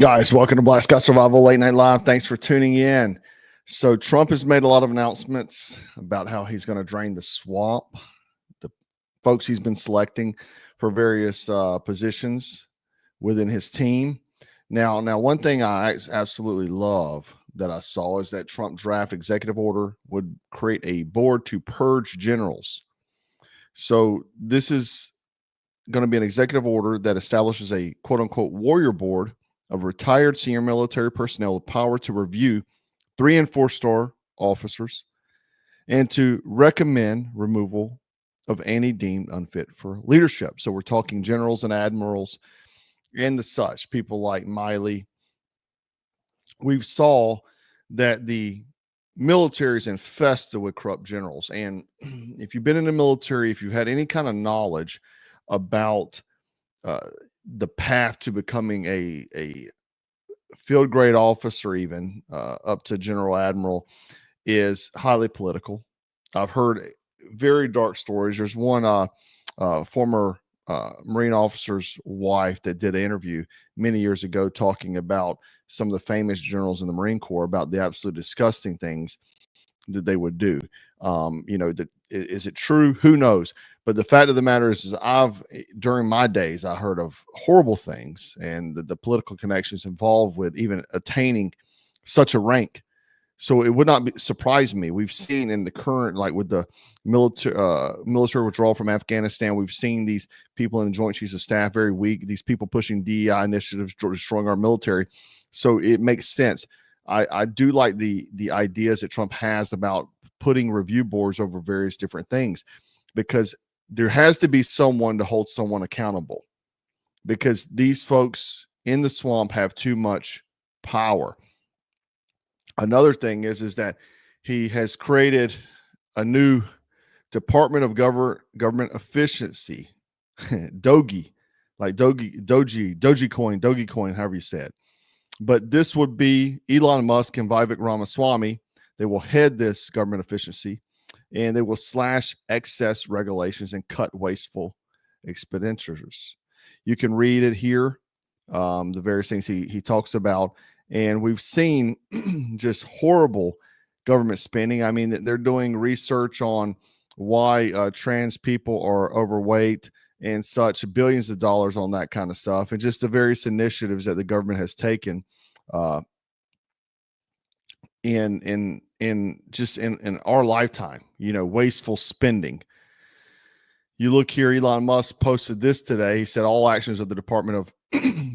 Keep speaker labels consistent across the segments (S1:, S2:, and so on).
S1: Guys, welcome to Black Scott Survival Late Night Live. Thanks for tuning in. So Trump has made a lot of announcements about how he's going to drain the swamp, the folks he's been selecting for various positions within his team. Now, one thing I absolutely love that I saw is that Trump draft executive order would create a board to purge generals. So this is going to be an executive order that establishes a quote unquote warrior board of retired senior military personnel with power to review 3- and 4-star officers and to recommend removal of any deemed unfit for leadership. So we're talking generals and admirals and the such, people like Miley. We saw that the military is infested with corrupt generals. And if you've been in the military, if you've had any kind of knowledge about the path to becoming a field grade officer, even up to general admiral, is highly political. I've heard very dark stories. There's one former Marine officer's wife that did an interview many years ago talking about some of the famous generals in the Marine Corps about the absolute disgusting things that they would do. Is it true? Who knows? But the fact of the matter is during my days, I heard of horrible things and the political connections involved with even attaining such a rank. So it would not surprise me. We've seen in the current, like with the military withdrawal from Afghanistan, we've seen these people in the Joint Chiefs of Staff very weak, these people pushing DEI initiatives, destroying our military. So it makes sense. I do like the ideas that Trump has about putting review boards over various different things, because there has to be someone to hold someone accountable, because these folks in the swamp have too much power. Another thing is that he has created a new Department of Government Efficiency, Dogecoin, however you say it. But this would be Elon Musk and Vivek Ramaswamy. They will head this government efficiency, and they will slash excess regulations and cut wasteful expenditures. You can read it here, the various things he talks about. And we've seen just horrible government spending. I mean, they're doing research on why trans people are overweight and such, billions of dollars on that kind of stuff, and just the various initiatives that the government has taken in our lifetime, wasteful spending. You look here, Elon Musk posted this today. He said all actions of the Department of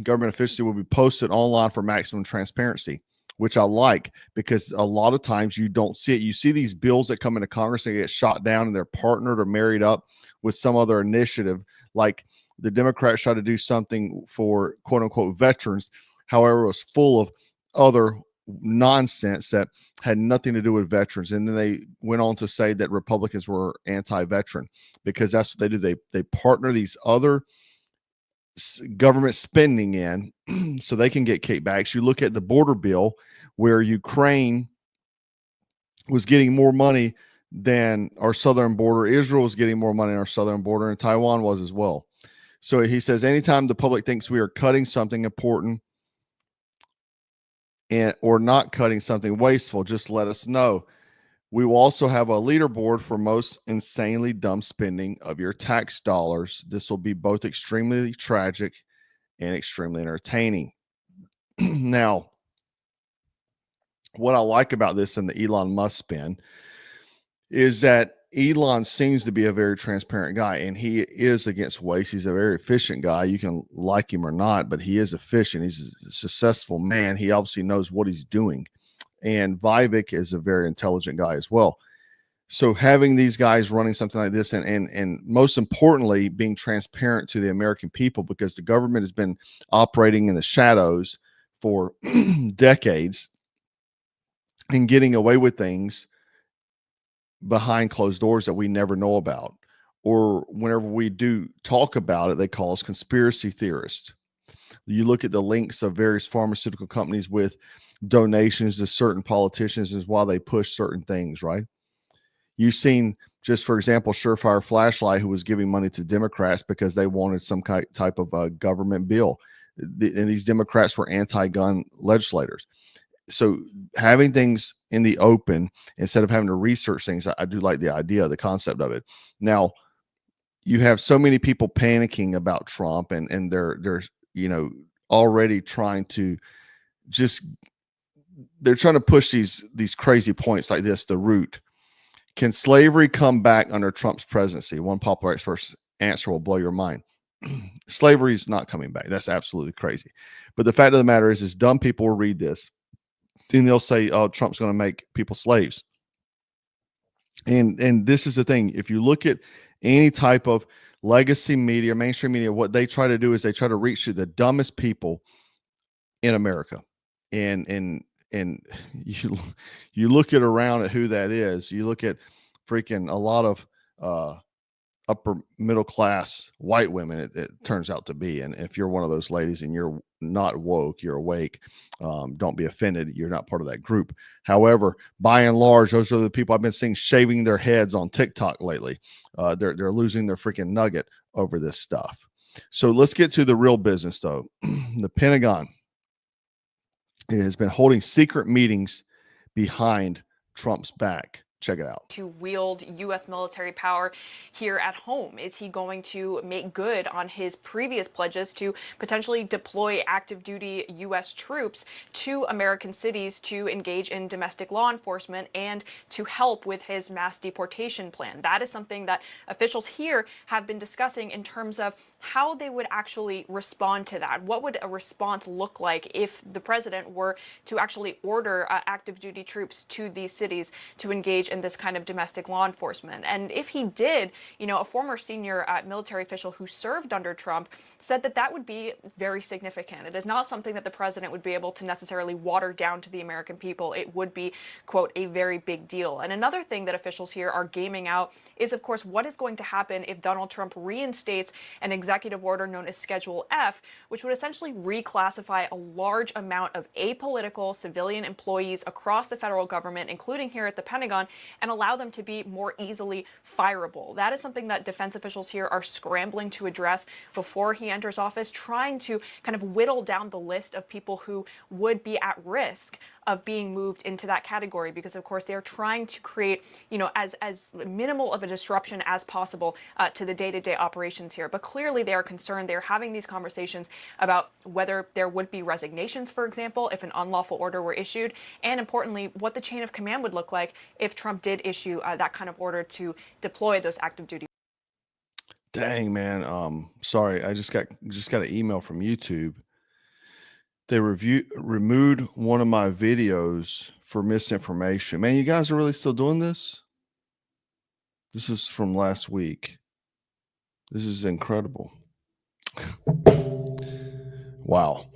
S1: Government Efficiency will be posted online for maximum transparency, which I like, because a lot of times you don't see it. You see these bills that come into Congress and get shot down, and they're partnered or married up with some other initiative. Like the Democrats tried to do something for quote unquote veterans. However, it was full of other nonsense that had nothing to do with veterans. And then they went on to say that Republicans were anti-veteran, because that's what they do. They partner these other government spending in so they can get kickbacks. You look at the border bill, where Ukraine was getting more money than our southern border. Israel was getting more money than our southern border, and Taiwan was as well. So he says, anytime the public thinks we are cutting something important or not cutting something wasteful, just let us know. We will also have a leaderboard for most insanely dumb spending of your tax dollars. This will be both extremely tragic and extremely entertaining. Now, what I like about this and the Elon Musk spin is that Elon seems to be a very transparent guy, and he is against waste. He's a very efficient guy. You can like him or not, but he is efficient. He's a successful man. He obviously knows what he's doing. And Vivek is a very intelligent guy as well. So having these guys running something like this, and most importantly, being transparent to the American people, because the government has been operating in the shadows for decades and getting away with things behind closed doors that we never know about, or whenever we do talk about it, they call us conspiracy theorists. You look at the links of various pharmaceutical companies with donations to certain politicians is why they push certain things, right? You've seen, just for example, Surefire Flashlight, who was giving money to Democrats because they wanted some type of a government bill. and these Democrats were anti-gun legislators. So having things in the open instead of having to research things, I do like the idea, the concept of it. Now, you have so many people panicking about Trump, and they're already trying to they're trying to push these crazy points like this. The root: can slavery come back under Trump's presidency? One popular expert's answer will blow your mind. Slavery is not coming back. That's absolutely crazy. But the fact of the matter is dumb people will read this and they'll say, "Oh, Trump's going to make people slaves." And this is the thing. If you look at any type of legacy media, mainstream media, what they try to do is they try to reach to the dumbest people in America. And you look at around at who that is. You look at freaking a lot of upper middle class white women, it turns out to be. And if you're one of those ladies and you're not woke, you're awake, don't be offended, you're not part of that group. However, by and large, those are the people I've been seeing shaving their heads on TikTok lately. They're losing their freaking nugget over this stuff. So let's get to the real business, though. The Pentagon has been holding secret meetings behind Trump's back. Check it out.
S2: To wield U.S. military power here at home? Is he going to make good on his previous pledges to potentially deploy active duty U.S. troops to American cities to engage in domestic law enforcement and to help with his mass deportation plan? That is something that officials here have been discussing in terms of how they would actually respond to that. What would a response look like if the president were to actually order active duty troops to these cities to engage in this kind of domestic law enforcement? And if he did, a former senior military official who served under Trump said that that would be very significant. It is not something that the president would be able to necessarily water down to the American people. It would be, quote, a very big deal. And another thing that officials here are gaming out is, of course, what is going to happen if Donald Trump reinstates an executive order known as Schedule F, which would essentially reclassify a large amount of apolitical civilian employees across the federal government, including here at the Pentagon, and allow them to be more easily fireable. That is something that defense officials here are scrambling to address before he enters office, trying to kind of whittle down the list of people who would be at risk of being moved into that category, because of course they're trying to create, as minimal of a disruption as possible to the day-to-day operations here. But clearly they are concerned. They're having these conversations about whether there would be resignations, for example, if an unlawful order were issued, and importantly, what the chain of command would look like if Trump did issue that kind of order to deploy those active duty.
S1: Dang, man. Sorry, I just got an email from YouTube. They removed one of my videos for misinformation. Man, you guys are really still doing this? This is from last week. This is incredible. Wow.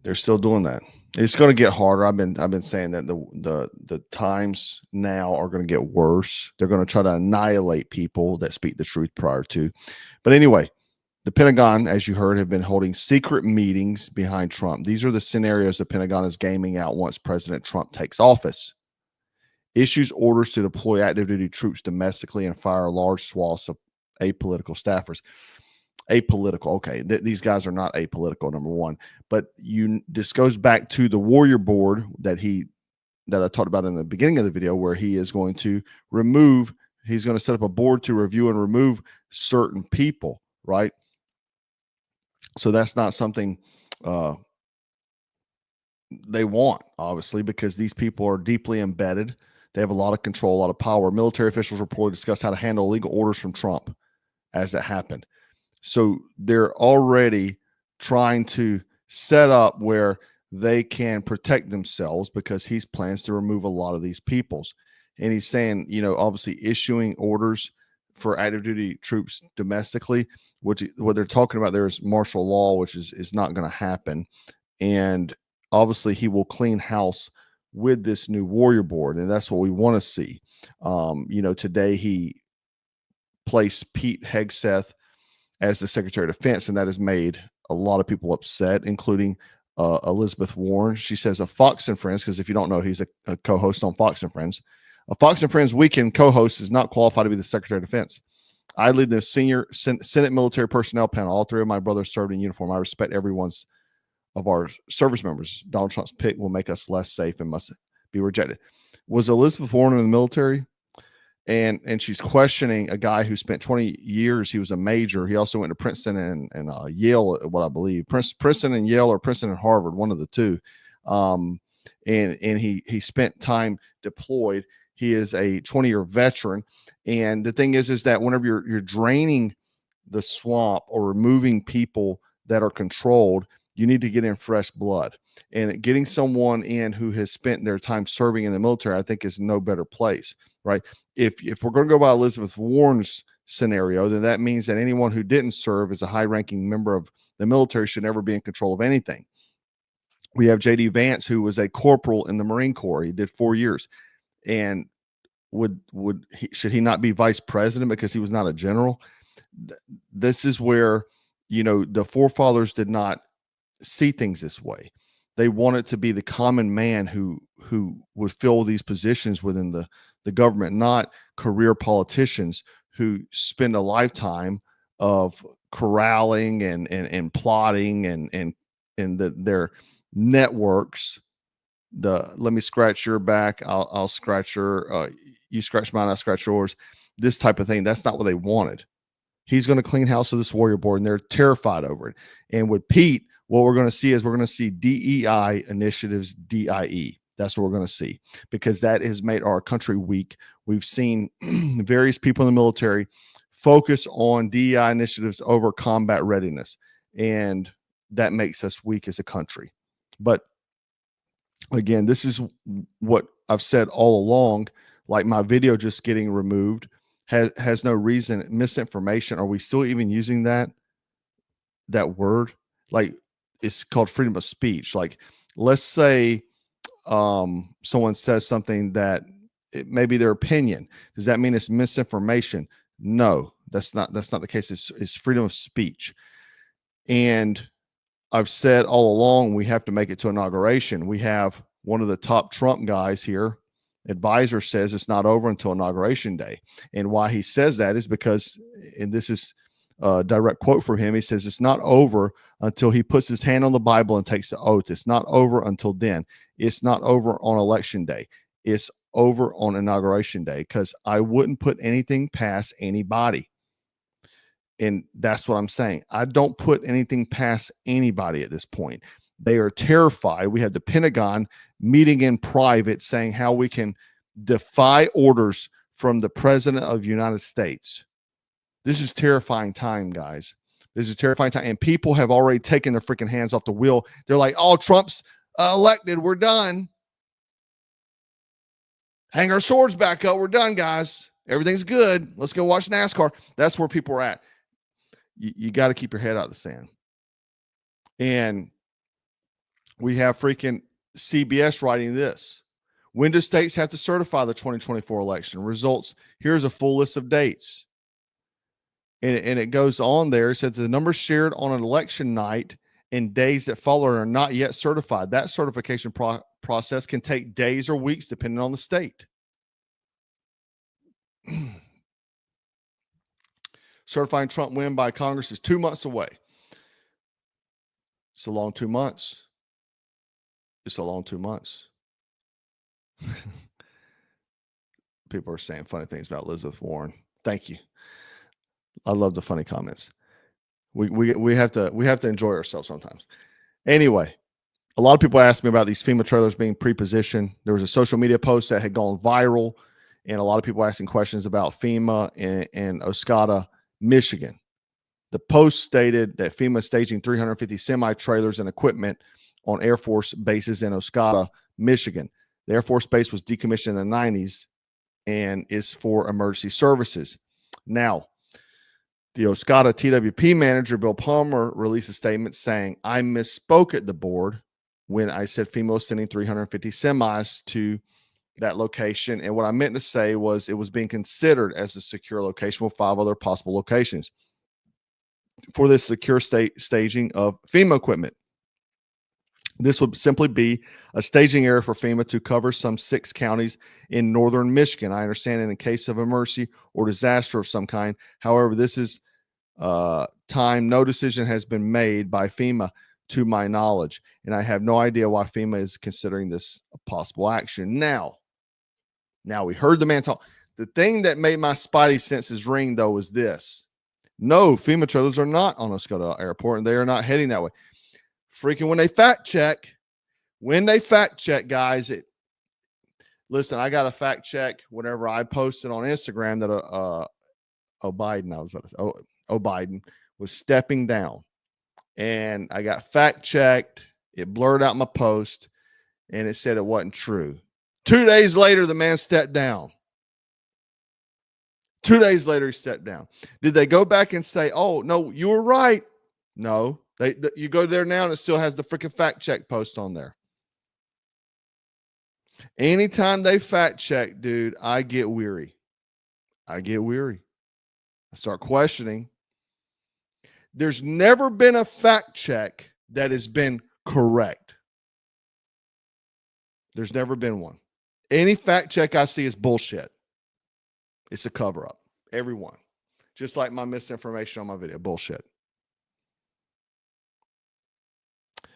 S1: They're still doing that. It's going to get harder. I've been saying that the times now are going to get worse. They're going to try to annihilate people that speak the truth prior to. But anyway, the Pentagon, as you heard, have been holding secret meetings behind Trump. These are the scenarios the Pentagon is gaming out once President Trump takes office. Issues orders to deploy active duty troops domestically and fire large swaths of apolitical staffers. Apolitical. Okay. These guys are not apolitical, number one. But this goes back to the warrior board that I talked about in the beginning of the video, where he is going to he's going to set up a board to review and remove certain people, right? So that's not something they want, obviously, because these people are deeply embedded. They have a lot of control, a lot of power. Military officials reportedly discussed how to handle illegal orders from Trump as it happened. So they're already trying to set up where they can protect themselves, because he plans to remove a lot of these peoples. And he's saying, obviously issuing orders for active duty troops domestically, what they're talking about there is martial law, which is not going to happen. And obviously he will clean house with this new warrior board. And that's what we want to see. Today he placed Pete Hegseth as the Secretary of Defense, and that has made a lot of people upset, including Elizabeth Warren. She says, a Fox and Friends, because if you don't know, he's a co-host on Fox and Friends. A Fox and Friends weekend co-host is not qualified to be the Secretary of Defense. I lead the senior Senate military personnel panel. All three of my brothers served in uniform. I respect everyone's of our service members. Donald Trump's pick will make us less safe and must be rejected. Was Elizabeth Warren in the military? And she's questioning a guy who spent 20 years. He was a major. He also went to Princeton and Yale, what I believe. Princeton and Yale, or Princeton and Harvard, one of the two. And he spent time deployed. He is a 20-year veteran. And the thing is that whenever you're draining the swamp or removing people that are controlled, you need to get in fresh blood. And getting someone in who has spent their time serving in the military, I think, is no better place, right? If we're going to go by Elizabeth Warren's scenario, then that means that anyone who didn't serve as a high-ranking member of the military should never be in control of anything. We have J.D. Vance, who was a corporal in the Marine Corps. He did 4 years. And should he not be vice president because he was not a general? This is where, the forefathers did not see things this way. They wanted to be the common man who would fill these positions within the government, not career politicians who spend a lifetime of corralling and plotting and their networks. Let me scratch your back, I'll scratch your, you scratch mine, I'll scratch yours. This type of thing. That's not what they wanted. He's going to clean house of this warrior board, and they're terrified over it. And with Pete, what we're going to see is we're going to see DEI initiatives, DIE. That's what we're going to see, because that has made our country weak. We've seen various people in the military focus on DEI initiatives over combat readiness, and that makes us weak as a country. But again, this is what I've said all along. Like my video just getting removed has no reason. Misinformation. Are we still even using that word? Like, it's called freedom of speech. Like, let's say someone says something that it may be their opinion. Does that mean it's misinformation? No, that's not the case. It's freedom of speech. And I've said all along, we have to make it to inauguration. We have one of the top Trump guys here, advisor, says it's not over until inauguration day. And why he says that is because, and this is a direct quote from him, he says it's not over until he puts his hand on the Bible and takes the oath. It's not over until then. It's not over on election day. It's over on inauguration day, because I wouldn't put anything past anybody. And that's what I'm saying. I don't put anything past anybody at this point. They are terrified. We had the Pentagon meeting in private saying how we can defy orders from the President of the United States. This is terrifying time, guys. This is terrifying time. And people have already taken their freaking hands off the wheel. They're like, oh, Trump's elected. We're done. Hang our swords back up. We're done, guys. Everything's good. Let's go watch NASCAR. That's where people are at. You got to keep your head out of the sand. And we have freaking CBS writing this. When do states have to certify the 2024 election results? Here's a full list of dates. And it goes on there. It says the numbers shared on an election night and days that follow are not yet certified. That certification process can take days or weeks depending on the state. Certifying Trump win by Congress is 2 months away. It's a long 2 months. It's a long 2 months. People are saying funny things about Elizabeth Warren. Thank you. I love the funny comments. We have to enjoy ourselves sometimes. Anyway, a lot of people asked me about these FEMA trailers being pre-positioned. There was a social media post that had gone viral, and a lot of people asking questions about FEMA and Oscoda, Michigan. The post stated that FEMA is staging 350 semi-trailers and equipment on Air Force bases in Oscoda, Michigan. The Air Force base was decommissioned in the 90s and is for emergency services. Now, the Oscoda TWP manager, Bill Palmer, released a statement saying, I misspoke at the board when I said FEMA was sending 350 semis to that location. And what I meant to say was it was being considered as a secure location with 5 other possible locations for this secure staging of FEMA equipment. This would simply be a staging area for FEMA to cover some 6 counties in northern Michigan. I understand in case of emergency or disaster of some kind. However, this is time. No decision has been made by FEMA to my knowledge. And I have no idea why FEMA is considering this a possible action. Now we heard the man talk. The thing that made my spidey senses ring, though, is this. No, FEMA trailers are not on Osceola Airport, and they are not heading that way. Freaking when they fact check, guys, listen, I got a fact check whenever I posted on Instagram that Biden was stepping down. And I got fact checked. It blurred out my post, and it said it wasn't true. 2 days later, the man stepped down. 2 days later, he stepped down. Did they go back and say, oh, no, you were right? No. You go there now, and it still has the freaking fact check post on there. Anytime they fact check, dude, I get weary. I start questioning. There's never been a fact check that has been correct. There's never been one. Any fact check I see is bullshit. It's a cover-up. Everyone. Just like my misinformation on my video. Bullshit.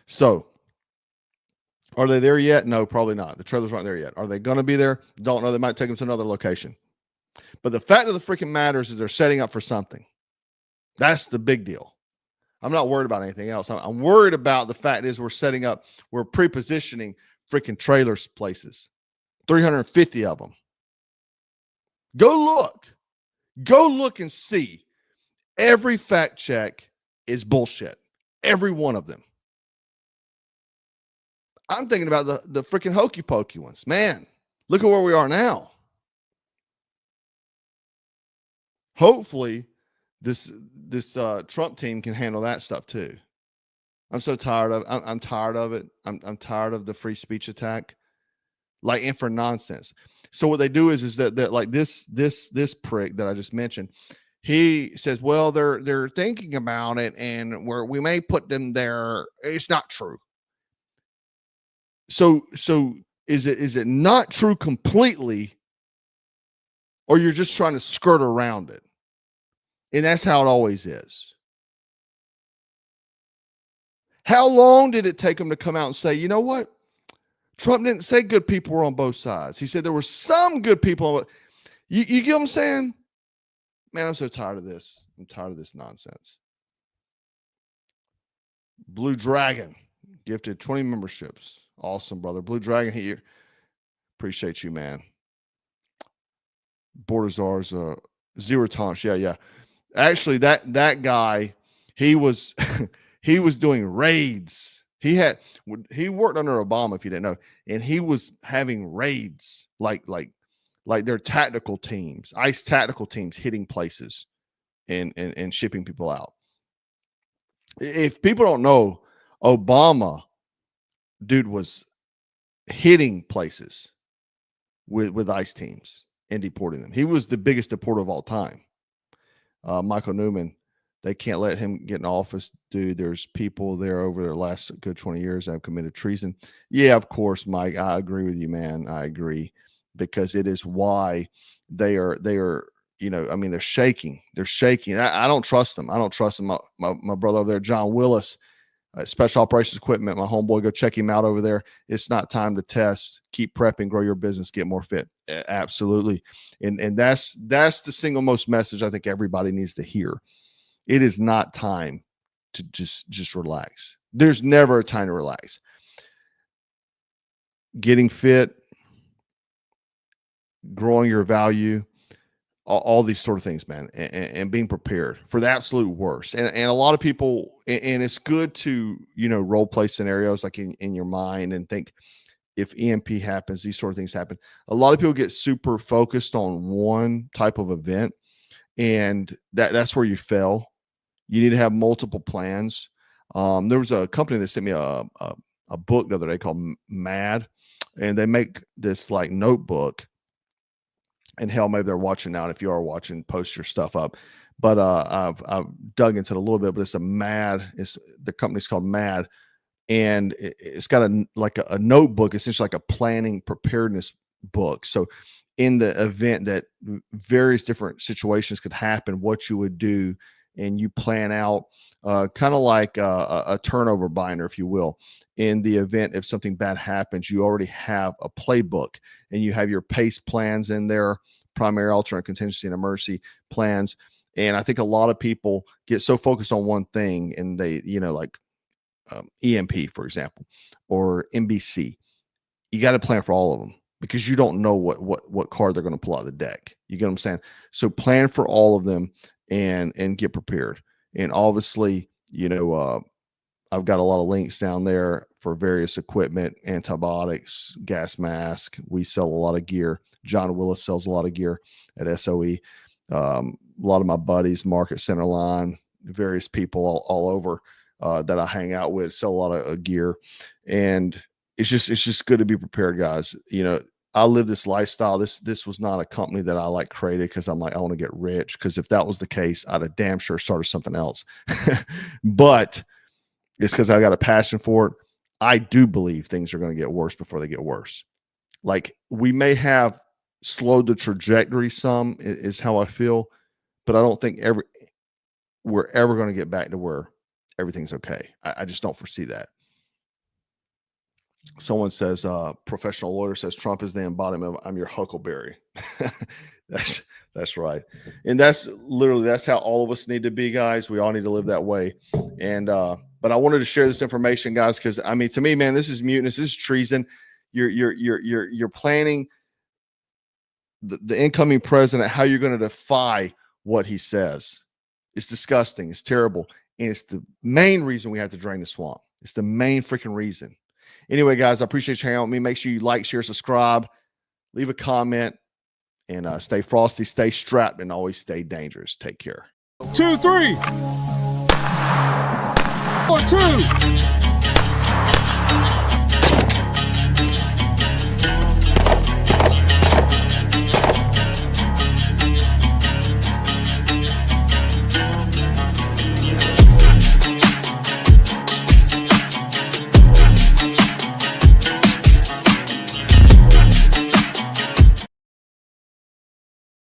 S1: So, are they there yet? No, probably not. The trailers aren't there yet. Are they going to be there? Don't know. They might take them to another location. But the fact of the freaking matters is they're setting up for something. That's the big deal. I'm not worried about anything else. I'm worried about the fact is we're pre-positioning freaking trailers places. 350 of them. Go look and see. Every fact check is bullshit. Every one of them. I'm thinking about the freaking hokey pokey ones. Man, look at where we are now. Hopefully this Trump team can handle that stuff too. I'm so tired of I'm tired of it. I'm tired of the free speech attack. Like, and for nonsense. So what they do is that like this prick that I just mentioned, he says, well, they're thinking about it and we may put them there. It's not true. So is it not true completely, or you're just trying to skirt around it? And that's how it always is. How long did it take them to come out and say, you know what? Trump didn't say good people were on both sides. He said there were some good people. You get what I'm saying? Man, I'm so tired of this. I'm tired of this nonsense. Blue Dragon gifted 20 memberships. Awesome, brother. Blue Dragon here. Appreciate you, man. Bordazar's zero tolerance. Yeah. Actually, that guy, he was he was doing raids. He worked under Obama, if you didn't know, and he was having raids like their tactical teams, ICE tactical teams, hitting places and shipping people out. If people don't know, Obama, dude, was hitting places with ICE teams and deporting them. He was the biggest deporter of all time. Michael Newman, they can't let him get in office, dude. There's people there over the last good 20 years that have committed treason. Yeah, of course, Mike. I agree with you, man. I agree, because it is why they are, you know, I mean, they're shaking. They're shaking. I don't trust them. I don't trust them. My brother over there, John Willis, Special Operations Equipment, my homeboy, go check him out over there. It's not time to test. Keep prepping, grow your business, get more fit. Absolutely. And that's the single most message I think everybody needs to hear. It is not time to just relax. There's never a time to relax. Getting fit, growing your value, all these sort of things, man, and being prepared for the absolute worst. And a lot of people, and it's good to, you know, role play scenarios like in your mind and think, if EMP happens, these sort of things happen. A lot of people get super focused on one type of event, and that's where you fail. You need to have multiple plans. There was a company that sent me a book the other day called MAD, and they make this like notebook. And hell, maybe they're watching now. And if you are watching, post your stuff up. But I've dug into it a little bit. But it's the company's called MAD, and it's got a notebook, essentially like a planning preparedness book. So in the event that various different situations could happen, what you would do and you plan out kind of like a turnover binder, if you will. In the event if something bad happens, you already have a playbook, and you have your PACE plans in there, primary, alternate, contingency, and emergency plans. And I think a lot of people get so focused on one thing, and they, like EMP, for example, or NBC. You got to plan for all of them, because you don't know what card they're going to pull out of the deck. You get what I'm saying? So plan for all of them and get prepared. And obviously, I've got a lot of links down there for various equipment, antibiotics, gas mask. We sell a lot of gear. John Willis sells a lot of gear at SOE. A lot of my buddies, Market Centerline, various people all over that I hang out with sell a lot of gear. And it's just good to be prepared, guys. I live this lifestyle. This was not a company that I created because I'm like, I want to get rich. Because if that was the case, I'd have damn sure started something else. But it's because I got a passion for it. I do believe things are going to get worse before they get worse. Like, we may have slowed the trajectory some, is how I feel, but I don't think we're ever going to get back to where everything's okay. I just don't foresee that. Someone says, professional lawyer says, Trump is the embodiment of I'm your huckleberry. That's right. And that's how all of us need to be, guys. We all need to live that way. And, but I wanted to share this information, guys, because I mean, to me, man, this is mutinous. This is treason. You're planning the incoming president, how you're going to defy what he says. It's disgusting. It's terrible. And it's the main reason we have to drain the swamp. It's the main freaking reason. Anyway, guys, I appreciate you hanging out with me. Make sure you like, share, subscribe, leave a comment, and stay frosty, stay strapped, and always stay dangerous. Take care.
S3: 2, 3. 4, 2.